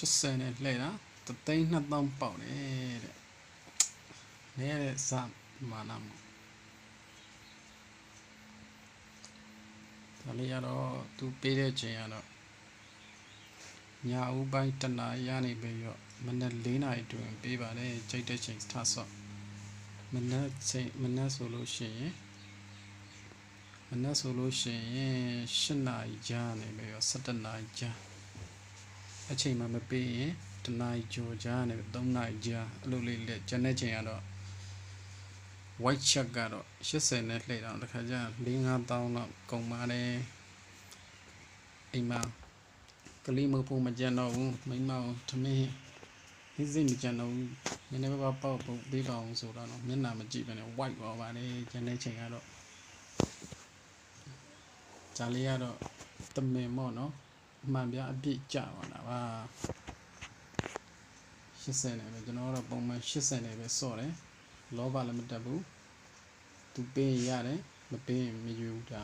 80နဲ့လှည့်တာ3,200,000ပေါက်တယ်တဲ့နေတဲ့စမာနာမဒါလေးကတော့သူပေးတဲ့ချိန်ကတော့ညဦးပိုင်းတနာရနေပြီးတော့မနက်4 နာရီတွင်ပေးပါတယ်ကြိတ်တဲ့ချိန်ထားဆော့မနက်ဆိုလို့ရှိရင်8 နာရီကြာနေပြီးတော့17 နာရီကြာအချိန်မှမပေးရင်တနာရီကျော်ကြာနေ3 နာရီကြာအဲ့လိုလေးလက်ကျန်တဲ့ချိန်ကတော့ white check ကတော့80နဲ့လှည့်တော့တခါကျ4,000-5,000လောက်ကုန်ပါတယ်အိမ်မှာကလေးမဖို့မကြံတော့ဘူးမိမအောင်သမင်းဟိစိတ်မကြံတော့ဘူးနည်းနည်းပါးပေါက်ပေးပါအောင်ဆိုတော့မျက်နှာမကြည့်ဘဲနဲ့ white ပါပါတယ်ကျန်တဲ့ချိန်ကတော့ဂျာလေးကတော့တမင်ပေါ့နော်အမှန်ပြအပြည့်ကျပါတာပါ80နဲ့ပဲကျွန်တော်ကတော့ပုံမှန်80နဲ့ပဲစော့တယ်လောဘလည်းမတက်ဘူးသူပေးရတယ်မပေးရင်မယူတာ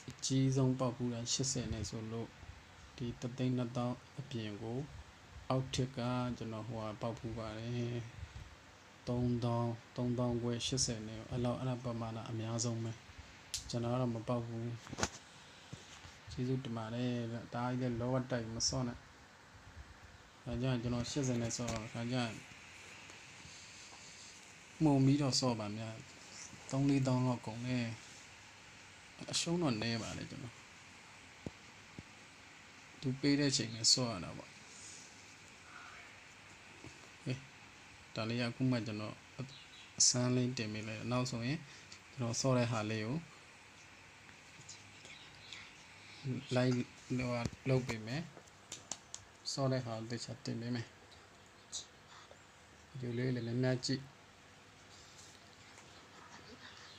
အကြီးဆုံးပေါက်ဘူးတာ80နဲ့ဆိုလို့ဒီ3,200,000အပြင်ကိုအောက်ထစ်ကကျွန်တော်ဟိုပေါက်ဖူးပါတယ်3,000ခွဲ80နဲ့အဲ့ဒါပမာဏအများဆုံးပဲကျွန်တော်ကတော့မပေါက်ဘူးကျေးဇူးတင်ပါတယ်ဒါကြီးလည်းလောဘတိုက်မစော့နဲ့ဒါကြောင့်ကျွန်တော်80နဲ့စော့ဒါကြောင့်မှုံပြီးတော့စော့ပါများ3,000-4,000လောက်ကုန်တယ်အရှုံးတော့နည်းပါလေကျွန်တော်သူပေးတဲ့ချိန်နဲ့စော့ရတာပေါ့ဒါလေးအခုမှကျွန်တော်အစမ်းလေးတင်ပေးလိုက်နောက်ဆိုရင်ကျွန်တော်စော့တဲ့ဟာလေးကိုလိုက်လုပ်ပေးမယ်စော့တဲ့ဟာကိုတခြားတင်ပေးမယ်ဒီလေးလည်းများများကြည့်